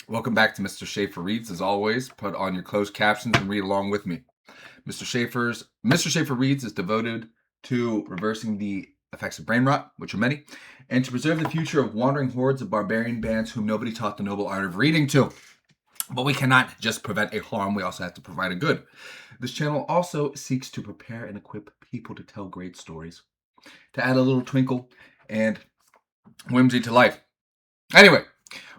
Welcome back to Mr. Schaefer Reads. As always, put on your closed captions and read along with me. Mr. Schaefer Reads is devoted to reversing the effects of brain rot, which are many, and to preserve the future of wandering hordes of barbarian bands whom nobody taught the noble art of reading to. But we cannot just prevent a harm, we also have to provide a good. This channel also seeks to prepare and equip people to tell great stories, to add a little twinkle and whimsy to life. Anyway,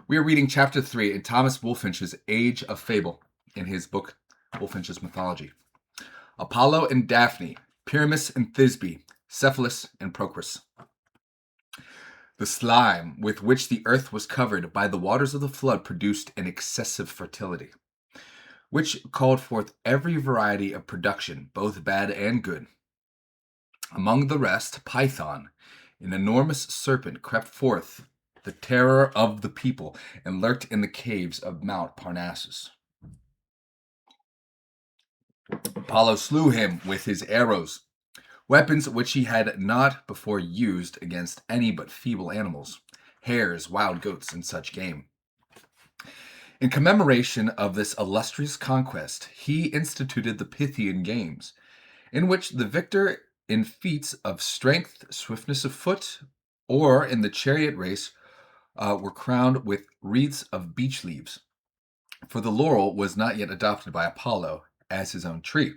we are reading Chapter 3 in Thomas Bulfinch's Age of Fable in his book Bulfinch's Mythology. Apollo and Daphne, Pyramus and Thisbe, Cephalus and Procris. The slime with which the earth was covered by the waters of the flood produced an excessive fertility, which called forth every variety of production, both bad and good. Among the rest, Python, an enormous serpent, crept forth, the terror of the people, and lurked in the caves of Mount Parnassus. Apollo slew him with his arrows, weapons which he had not before used against any but feeble animals, hares, wild goats, and such game. In commemoration of this illustrious conquest, he instituted the Pythian Games, in which the victor in feats of strength, swiftness of foot, or in the chariot race were crowned with wreaths of beech leaves, for the laurel was not yet adopted by Apollo as his own tree.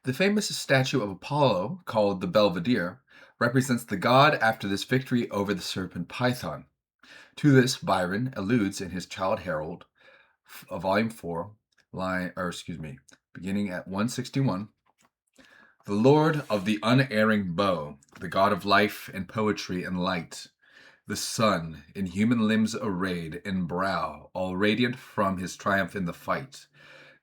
The famous statue of Apollo, called the Belvedere, represents the god after this victory over the serpent Python. To this, Byron alludes in his Childe Harold, volume 4, beginning at 161. The Lord of the unerring bow, the god of life and poetry and light, the sun, in human limbs arrayed, in brow, all radiant from his triumph in the fight.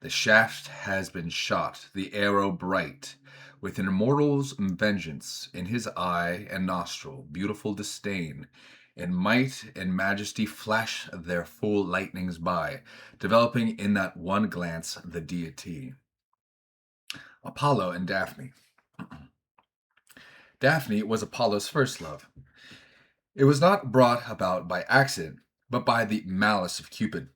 The shaft has been shot, the arrow bright, with an immortal's vengeance in his eye and nostril, beautiful disdain. In might and majesty flash their full lightnings by, developing in that one glance the deity. Apollo and Daphne. Daphne was Apollo's first love. It was not brought about by accident, but by the malice of Cupid.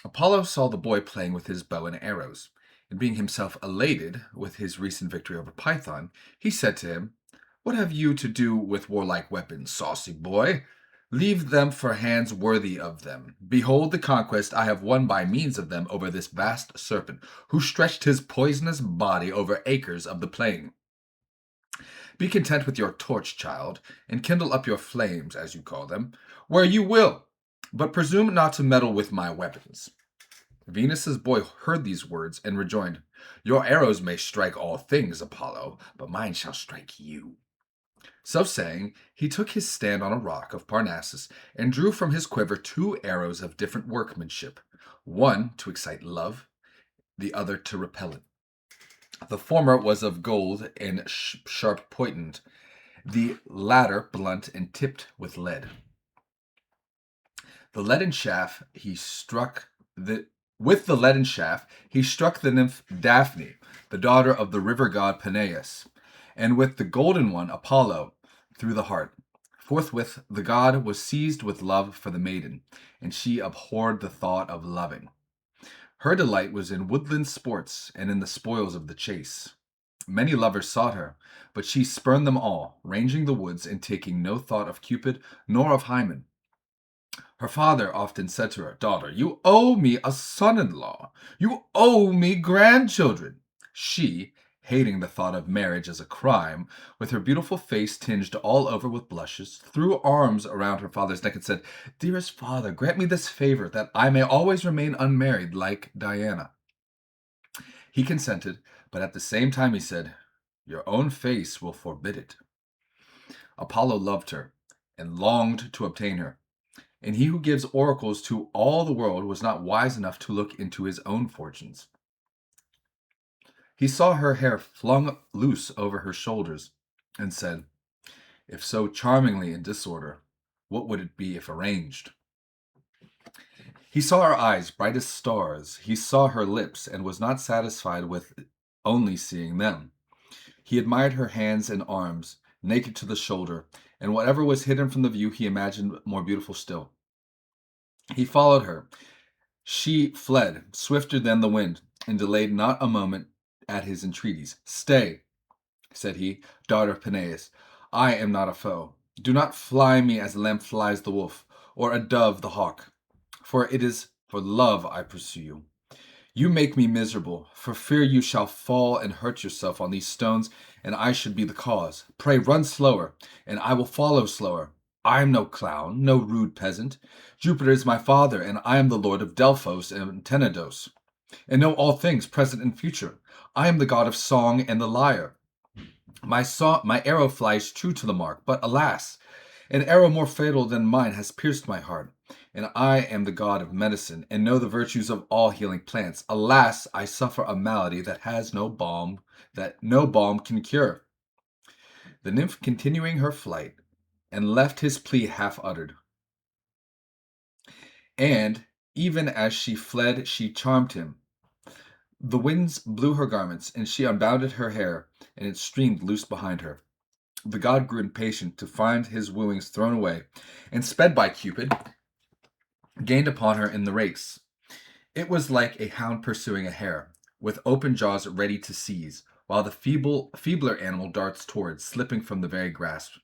Apollo saw the boy playing with his bow and arrows, and being himself elated with his recent victory over Python, he said to him, "What have you to do with warlike weapons, saucy boy? Leave them for hands worthy of them. Behold the conquest I have won by means of them over this vast serpent, who stretched his poisonous body over acres of the plain. Be content with your torch, child, and kindle up your flames, as you call them, where you will, but presume not to meddle with my weapons." Venus's boy heard these words and rejoined, "Your arrows may strike all things, Apollo, but mine shall strike you." So saying, he took his stand on a rock of Parnassus and drew from his quiver 2 arrows of different workmanship, one to excite love, the other to repel it. The former was of gold and sharp pointed, the latter blunt and tipped with lead. The leaden shaft he struck the With the leaden shaft he struck the nymph Daphne, the daughter of the river god Peneus, and with the golden one Apollo through the heart. Forthwith the god was seized with love for the maiden, and she abhorred the thought of loving. Her delight was in woodland sports and in the spoils of the chase. Many lovers sought her, but she spurned them all, ranging the woods and taking no thought of Cupid nor of Hymen. Her father often said to her, "Daughter, you owe me a son-in-law. You owe me grandchildren." She, hating the thought of marriage as a crime, with her beautiful face tinged all over with blushes, threw arms around her father's neck and said, "Dearest father, grant me this favor, that I may always remain unmarried like Diana." He consented, but at the same time he said, "Your own face will forbid it." Apollo loved her, and longed to obtain her. And he who gives oracles to all the world was not wise enough to look into his own fortunes. He saw her hair flung loose over her shoulders, and said, "If so charmingly in disorder, what would it be if arranged?" He saw her eyes, bright as stars. He saw her lips, and was not satisfied with only seeing them. He admired her hands and arms, naked to the shoulder, and whatever was hidden from the view he imagined more beautiful still. He followed her. She fled, swifter than the wind, and delayed not a moment at his entreaties. Stay, said he, daughter of Peneus. I am not a foe. Do not fly me as a lamb flies the wolf, or a dove the hawk. For it is for love I pursue you. You make me miserable. For fear you shall fall and hurt yourself on these stones, and I should be the cause. Pray run slower, and I will follow slower. I am no clown, no rude peasant. Jupiter is my father, and I am the lord of Delphos and Tenedos, and know all things, present and future. I am the god of song and the lyre. My arrow flies true to the mark, but alas, an arrow more fatal than mine has pierced my heart. And I am the god of medicine, and know the virtues of all healing plants. Alas, I suffer a malady that no balm can cure. The nymph continuing her flight, and left his plea half uttered. And even as she fled, she charmed him. The winds blew her garments, and she unbounded her hair, and it streamed loose behind her. The god grew impatient to find his wooings thrown away, and sped by Cupid, gained upon her in the race. It was like a hound pursuing a hare, with open jaws ready to seize, while the feebler animal darts towards, slipping from the very grasp.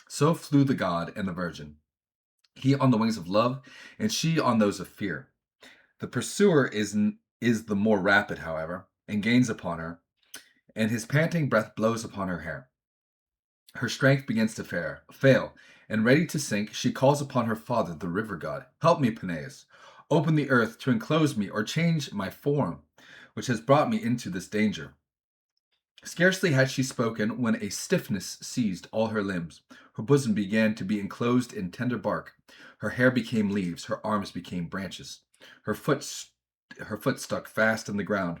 So flew the god and the virgin, he on the wings of love, and she on those of fear. The pursuer is the more rapid, however, and gains upon her, and his panting breath blows upon her hair. Her strength begins to fail, and ready to sink, she calls upon her father, the river god. Help me, Peneus. Open the earth to enclose me, or change my form, which has brought me into this danger. Scarcely had she spoken when a stiffness seized all her limbs. Her bosom began to be enclosed in tender bark. Her hair became leaves, her arms became branches. Her foot stuck fast in the ground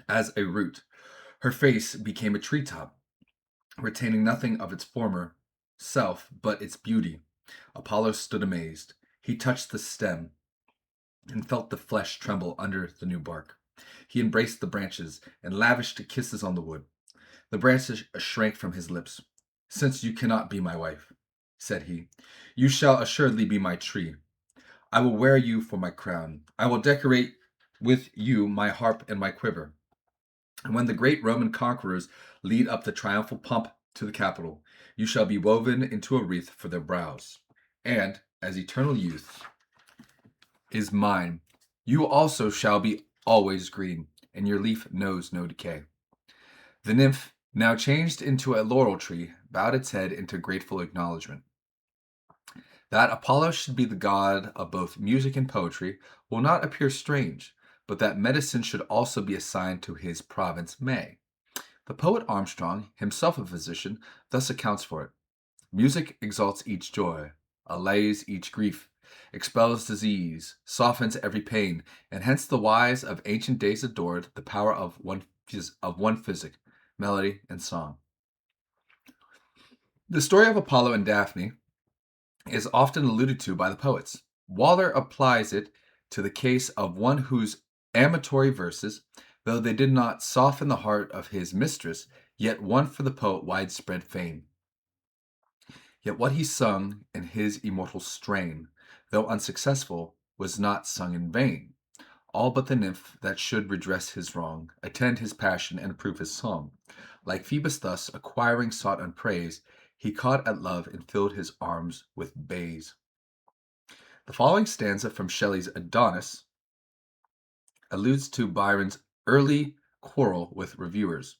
as a root. Her face became a treetop, retaining nothing of its former self but its beauty. Apollo stood amazed. He touched the stem and felt the flesh tremble under the new bark. He embraced the branches and lavished kisses on the wood. The branches shrank from his lips. Since you cannot be my wife, said he, you shall assuredly be my tree. I will wear you for my crown. I will decorate with you my harp and my quiver. And when the great Roman conquerors lead up the triumphal pomp to the Capitol, you shall be woven into a wreath for their brows. And, as eternal youth is mine, you also shall be always green, and your leaf knows no decay. The nymph, now changed into a laurel tree, bowed its head into grateful acknowledgment. That Apollo should be the god of both music and poetry will not appear strange, but that medicine should also be assigned to his province may. The poet Armstrong, himself a physician, thus accounts for it. Music exalts each joy, allays each grief, expels disease, softens every pain, and hence the wise of ancient days adored the power of one physic, melody, and song. The story of Apollo and Daphne is often alluded to by the poets. Waller applies it to the case of one whose amatory verses, though they did not soften the heart of his mistress, yet won for the poet widespread fame. Yet what he sung in his immortal strain, though unsuccessful, was not sung in vain. All but the nymph that should redress his wrong, attend his passion, and approve his song. Like Phoebus thus, acquiring sought and praise, he caught at love and filled his arms with bays. The following stanza from Shelley's Adonis alludes to Byron's early quarrel with reviewers.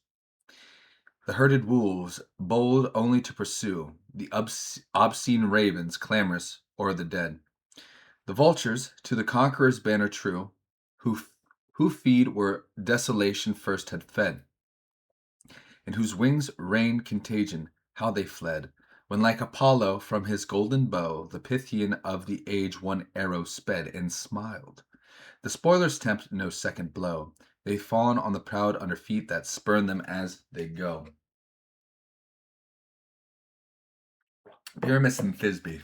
The herded wolves, bold only to pursue, the obscene ravens, clamorous o'er the dead. The vultures, to the conqueror's banner true, who feed where desolation first had fed, and whose wings rained contagion, how they fled, when like Apollo from his golden bow, the Pythian of the age one arrow sped and smiled. The spoilers tempt no second blow, they fawn on the proud under feet that spurn them as they go. Pyramus and Thisbe.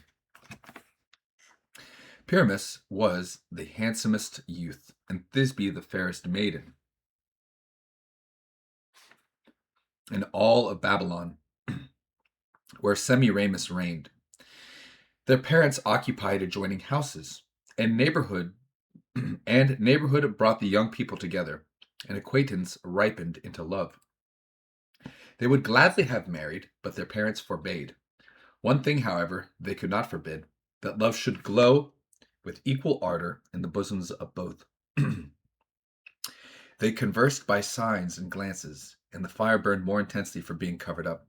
Pyramus was the handsomest youth, and Thisbe the fairest maiden in all of Babylon, where Semiramis reigned. Their parents occupied adjoining houses, And neighborhood and neighborhood brought the young people together, and acquaintance ripened into love. They would gladly have married, but their parents forbade. One thing, however, they could not forbid, that love should glow with equal ardor in the bosoms of both. They conversed by signs and glances, and the fire burned more intensely for being covered up.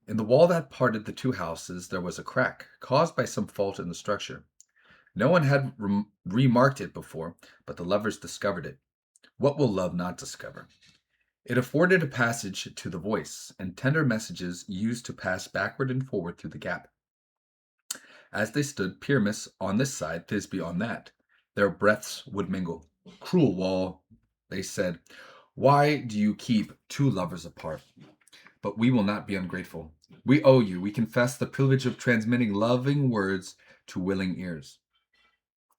In the wall that parted the two houses there was a crack, caused by some fault in the structure. No one had remarked it before, but the lovers discovered it. What will love not discover? It afforded a passage to the voice, and tender messages used to pass backward and forward through the gap. As they stood, Pyramus on this side, Thisbe on that, their breaths would mingle. Cruel wall, they said, why do you keep two lovers apart? But we will not be ungrateful. We owe you, we confess, the privilege of transmitting loving words to willing ears.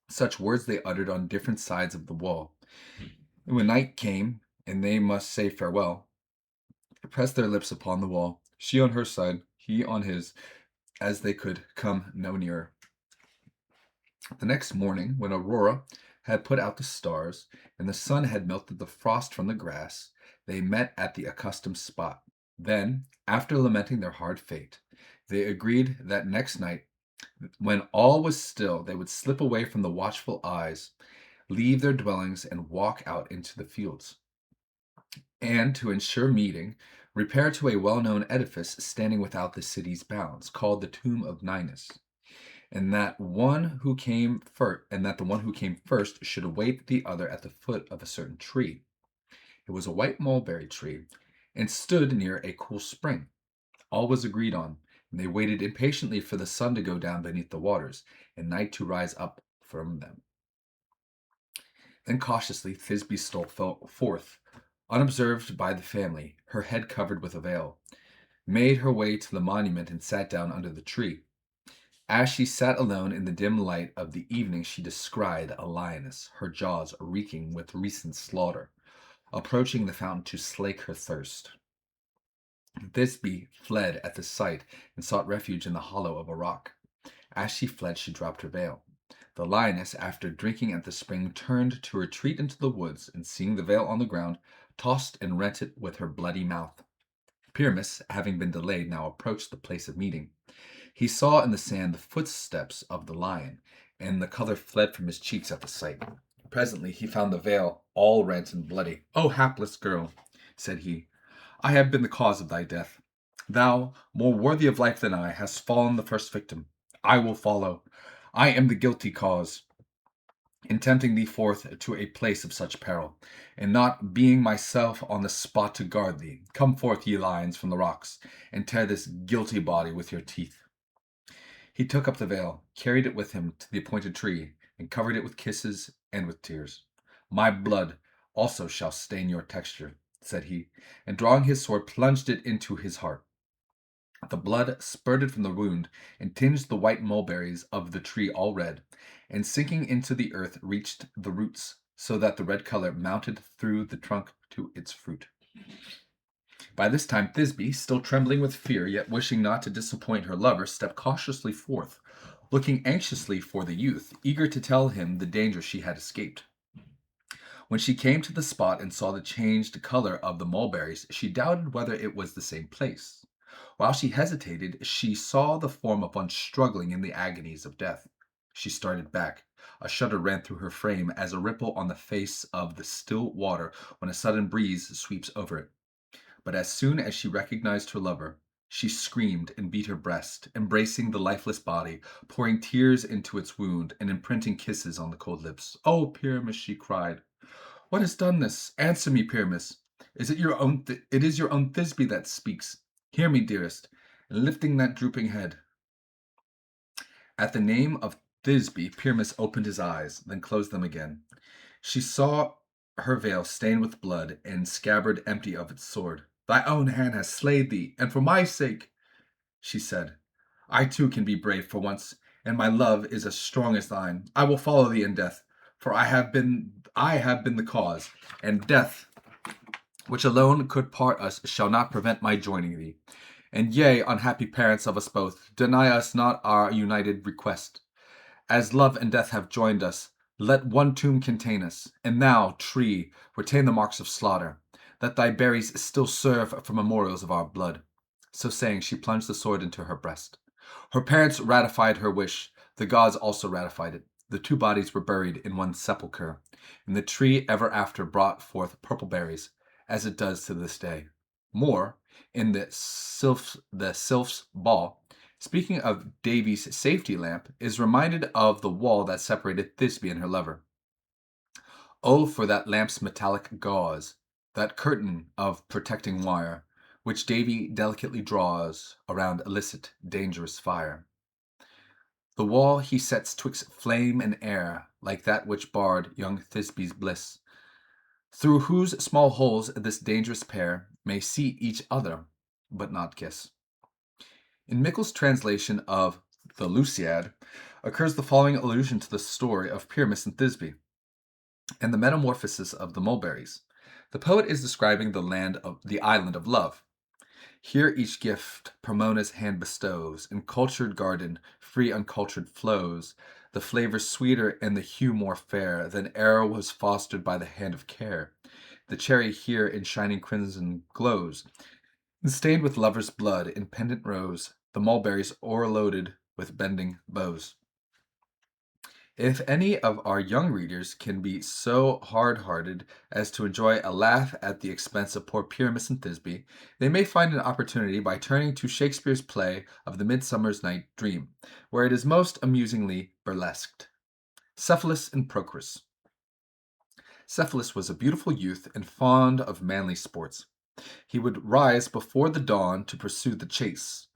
Such words they uttered on different sides of the wall. And when night came, and they must say farewell, they pressed their lips upon the wall, she on her side, he on his, as they could come no nearer. The next morning, when Aurora had put out the stars, and the sun had melted the frost from the grass, they met at the accustomed spot. Then, after lamenting their hard fate, they agreed that next night, when all was still, they would slip away from the watchful eyes, leave their dwellings, and walk out into the fields. And, to ensure meeting, repair to a well-known edifice standing without the city's bounds, called the Tomb of Ninus, and that the one who came first should await the other at the foot of a certain tree. It was a white mulberry tree, and stood near a cool spring. All was agreed on, and they waited impatiently for the sun to go down beneath the waters, and night to rise up from them. Then cautiously Thisbe stole forth, unobserved by the family, her head covered with a veil, made her way to the monument, and sat down under the tree. As she sat alone in the dim light of the evening, she descried a lioness, her jaws reeking with recent slaughter, approaching the fountain to slake her thirst. Thisbe fled at the sight and sought refuge in the hollow of a rock. As she fled, she dropped her veil. The lioness, after drinking at the spring, turned to retreat into the woods, and seeing the veil on the ground, tossed and rent it with her bloody mouth. Pyramus, having been delayed, now approached the place of meeting. He saw in the sand the footsteps of the lion, and the color fled from his cheeks at the sight. Presently he found the veil all rent and bloody. "O hapless girl," said he, "I have been the cause of thy death. Thou, more worthy of life than I, hast fallen the first victim. I will follow. I am the guilty cause in tempting thee forth to a place of such peril, and not being myself on the spot to guard thee. Come forth, ye lions, from the rocks, and tear this guilty body with your teeth." He took up the veil, carried it with him to the appointed tree, and covered it with kisses and with tears. "My blood also shall stain your texture," said he, and drawing his sword, plunged it into his heart. The blood spurted from the wound and tinged the white mulberries of the tree all red, and sinking into the earth reached the roots, so that the red color mounted through the trunk to its fruit. By this time Thisbe, still trembling with fear, yet wishing not to disappoint her lover, stepped cautiously forth, looking anxiously for the youth, eager to tell him the danger she had escaped. When she came to the spot and saw the changed color of the mulberries, she doubted whether it was the same place. While she hesitated, she saw the form of one struggling in the agonies of death. She started back. A shudder ran through her frame as a ripple on the face of the still water when a sudden breeze sweeps over it. But as soon as she recognized her lover, she screamed and beat her breast, embracing the lifeless body, pouring tears into its wound, and imprinting kisses on the cold lips. "Oh, Pyramus," she cried, "what has done this? Answer me, Pyramus. Is it your own? It is your own Thisbe that speaks. Hear me, dearest." And lifting that drooping head. At the name of Thisbe, Pyramus opened his eyes, then closed them again. She saw her veil stained with blood, and scabbard empty of its sword. "Thy own hand has slayed thee, and for my sake," she said, "I too can be brave for once, and my love is as strong as thine. I will follow thee in death, for I have been the cause, and death, which alone could part us, shall not prevent my joining thee. And ye, unhappy parents of us both, deny us not our united request. As love and death have joined us, let one tomb contain us. And thou, tree, retain the marks of slaughter, that thy berries still serve for memorials of our blood. So saying, she plunged the sword into her breast. Her parents ratified her wish. The gods also ratified it. The two bodies were buried in one sepulchre, and the tree ever after brought forth purple berries, as it does to this day. More, in the Sylph's Ball, speaking of Davy's safety lamp, is reminded of the wall that separated Thisbe and her lover. Oh, for that lamp's metallic gauze, that curtain of protecting wire, which Davy delicately draws around illicit, dangerous fire. The wall he sets twixt flame and air, like that which barred young Thisbe's bliss, through whose small holes this dangerous pair may see each other, but not kiss. In Mickle's translation of the Lusiad occurs the following allusion to the story of Pyramus and Thisbe and the metamorphosis of the mulberries. The poet is describing the island of love. Here each gift Pomona's hand bestows, in cultured garden, free uncultured flows, the flavor sweeter and the hue more fair than e'er was fostered by the hand of care. The cherry here in shining crimson glows, and stained with lovers' blood in pendant rows, the mulberries o'erloaded with bending bows. If any of our young readers can be so hard-hearted as to enjoy a laugh at the expense of poor Pyramus and Thisbe, they may find an opportunity by turning to Shakespeare's play of the Midsummer's Night Dream, where it is most amusingly burlesqued. Cephalus and Procris. Cephalus was a beautiful youth and fond of manly sports. He would rise before the dawn to pursue the chase.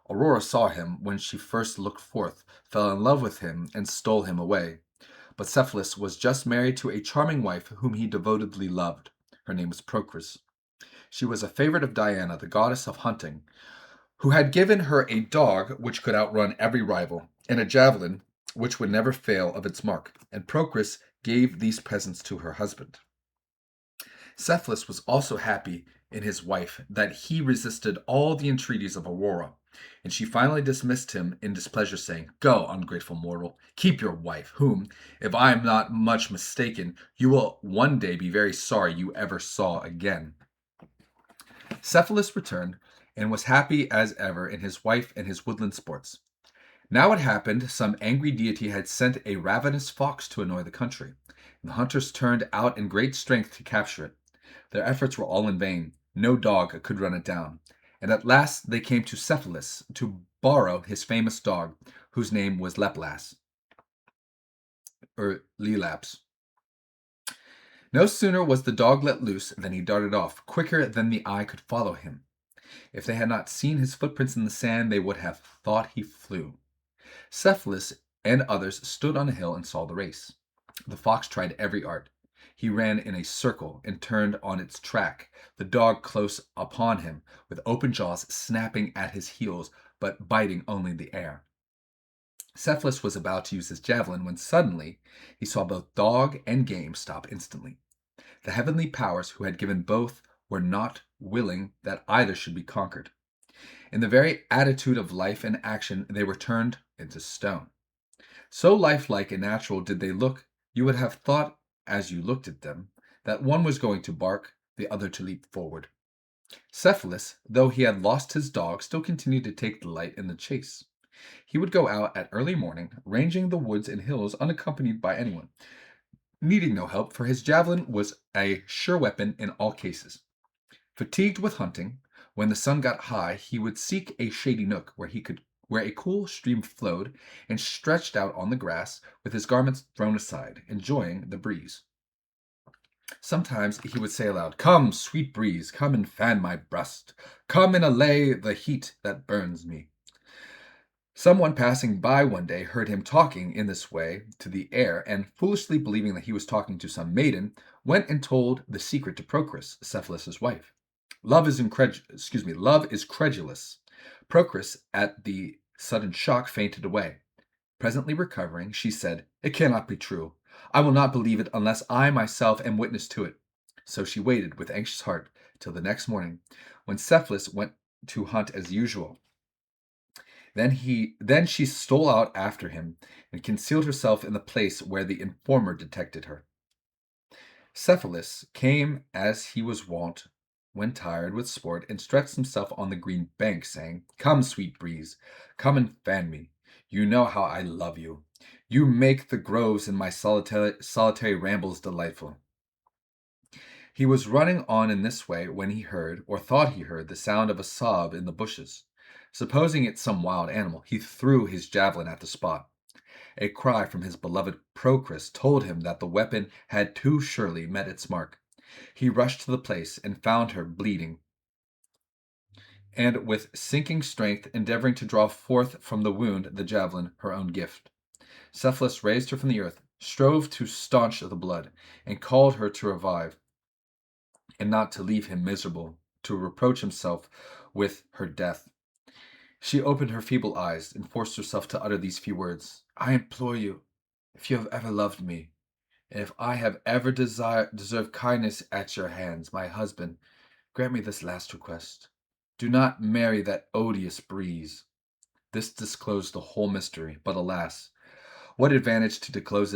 Aurora saw him when she first looked forth, fell in love with him, and stole him away. But Cephalus was just married to a charming wife whom he devotedly loved. Her name was Procris. She was a favorite of Diana, the goddess of hunting, who had given her a dog which could outrun every rival, and a javelin which would never fail of its mark, and Procris gave these presents to her husband. Cephalus was also happy in his wife that he resisted all the entreaties of Aurora, and she finally dismissed him in displeasure, saying, "Go, ungrateful mortal, keep your wife, whom, if I am not much mistaken, you will one day be very sorry you ever saw again." Cephalus returned, and was happy as ever in his wife and his woodland sports. Now it happened some angry deity had sent a ravenous fox to annoy the country, and the hunters turned out in great strength to capture it. Their efforts were all in vain. No dog could run it down. And at last they came to Cephalus to borrow his famous dog, whose name was Leplas, or Lelaps. No sooner was the dog let loose than he darted off, quicker than the eye could follow him. If they had not seen his footprints in the sand, they would have thought he flew. Cephalus and others stood on a hill and saw the race. The fox tried every art. He ran in a circle and turned on its track, the dog close upon him, with open jaws snapping at his heels, but biting only the air. Cephalus was about to use his javelin when suddenly he saw both dog and game stop instantly. The heavenly powers who had given both were not willing that either should be conquered. In the very attitude of life and action, they were turned into stone. So lifelike and natural did they look, you would have thought, as you looked at them, that one was going to bark, the other to leap forward. Cephalus, though he had lost his dog, still continued to take delight in the chase. He would go out at early morning, ranging the woods and hills unaccompanied by anyone, needing no help, for his javelin was a sure weapon in all cases. Fatigued with hunting, when the sun got high, he would seek a shady nook where a cool stream flowed, and stretched out on the grass with his garments thrown aside, enjoying the breeze. Sometimes he would say aloud, "Come, sweet breeze, come and fan my breast. Come and allay the heat that burns me." Someone passing by one day heard him talking in this way to the air, and foolishly believing that he was talking to some maiden, went and told the secret to Procris, Cephalus's wife. Love is credulous. Procris, at the sudden shock, fainted away. Presently recovering, she said, "It cannot be true. I will not believe it unless I myself am witness to it." So she waited with anxious heart till the next morning, when Cephalus went to hunt as usual. Then she stole out after him and concealed herself in the place where the informer detected her. Cephalus came as he was wont when tired with sport, and stretched himself on the green bank, saying, "Come, sweet breeze, come and fan me. You know how I love you. You make the groves in my solitary rambles delightful." He was running on in this way when he heard, or thought he heard, the sound of a sob in the bushes. Supposing it some wild animal, he threw his javelin at the spot. A cry from his beloved Procris told him that the weapon had too surely met its mark. He rushed to the place and found her bleeding, and with sinking strength endeavoring to draw forth from the wound the javelin, her own gift. Cephalus raised her from the earth, strove to staunch the blood, and called her to revive, and not to leave him miserable, to reproach himself with her death. She opened her feeble eyes and forced herself to utter these few words: "I implore you, if you have ever loved me, and if I have ever deserved kindness at your hands, my husband, grant me this last request. Do not marry that odious breeze." This disclosed the whole mystery, but alas, what advantage to disclose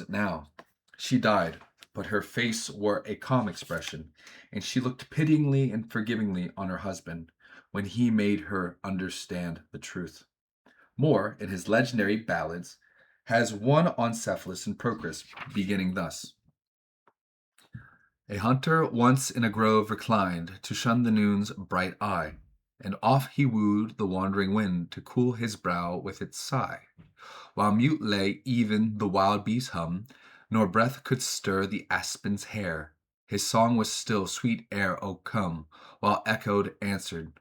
it now? She died, but her face wore a calm expression, and she looked pityingly and forgivingly on her husband when he made her understand the truth. Moore, in his legendary ballads, has one on Cephalus and Procris, beginning thus: "A hunter once in a grove reclined to shun the noon's bright eye, and oft he wooed the wandering wind to cool his brow with its sigh. While mute lay even the wild bee's hum, nor breath could stir the aspen's hair. His song was still, 'Sweet air, O come,' while echo answered,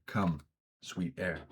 'Come, sweet air.'"